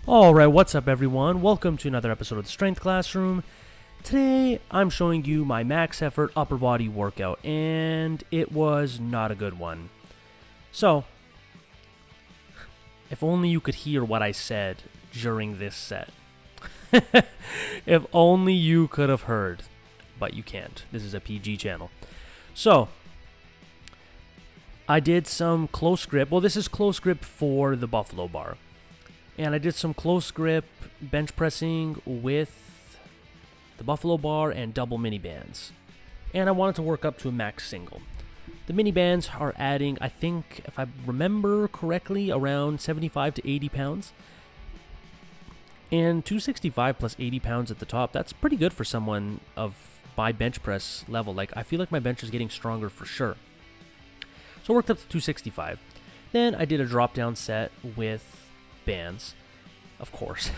Alright, what's up everyone? Welcome to another episode of the Strength Classroom. Today, I'm showing you my max effort upper body workout, and it was not a good one. So, if only you could hear what I said during this set. If only you could have heard, but you can't. This is a PG channel. So, I did some close grip. Well, this is close grip for the buffalo bar. And I did some close grip bench pressing with the buffalo bar and double mini bands. And I wanted to work up to a max single. The mini bands are adding, I think, if I remember correctly, around 75 to 80 pounds. And 265 plus 80 pounds at the top, that's pretty good for someone of my bench press level. Like, I feel like my bench is getting stronger for sure. So I worked up to 265. Then I did a drop down set with bands, of course,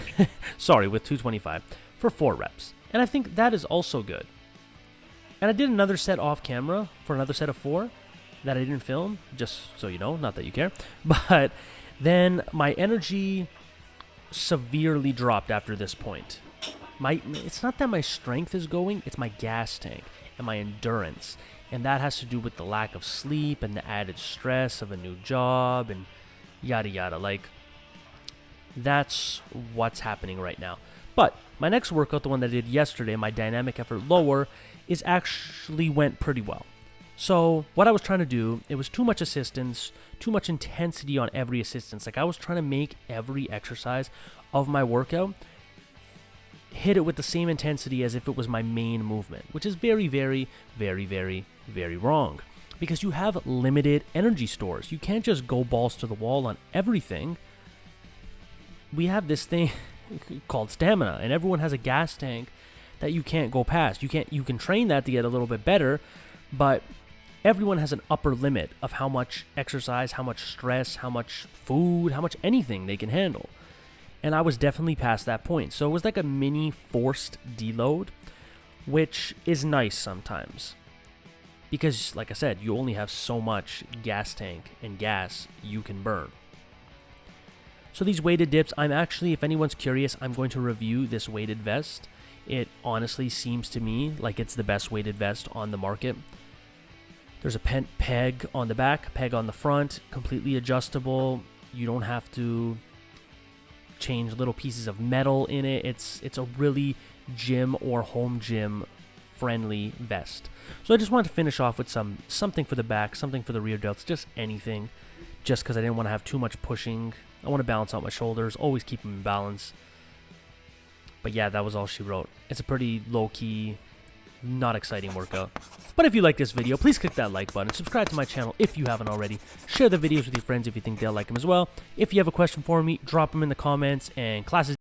sorry, with 225 for 4 reps. And I think that is also good. And I did another set off camera for another set of 4 that I didn't film, just so you know, not that you care. But then my energy severely dropped after this point. It's not that my strength is going, it's my gas tank and my endurance. And that has to do with the lack of sleep and the added stress of a new job and yada yada. Like, that's what's happening right now. But my next workout, the one that I did yesterday, my dynamic effort lower, is actually went pretty well. So what I was trying to do, it was too much assistance, too much intensity on every assistance. Like, I was trying to make every exercise of my workout hit it with the same intensity as if it was my main movement, which is very, very, very, very, very wrong. Because you have limited energy stores. You can't just go balls to the wall on everything. We have this thing called stamina, and everyone has a gas tank that you can't go past. You can train that to get a little bit better, but everyone has an upper limit of how much exercise, how much stress, how much food, how much anything they can handle. And I was definitely past that point. So it was like a mini forced deload, which is nice sometimes. Because, like I said, you only have so much gas tank and gas you can burn. So these weighted dips, I'm actually, if anyone's curious, I'm going to review this weighted vest. It honestly seems to me like it's the best weighted vest on the market. There's a peg on the back, peg on the front, completely adjustable. You don't have to change little pieces of metal in it. It's a really gym or home gym friendly vest. So I just wanted to finish off with something for the back, something for the rear delts, just anything, just because I didn't want to have too much pushing. I want to balance out my shoulders, always keep them in balance. But yeah, that was all she wrote. It's a pretty low-key, not exciting workout. But if you like this video, please click that like button. Subscribe to my channel if you haven't already. Share the videos with your friends if you think they'll like them as well. If you have a question for me, drop them in the comments. And classes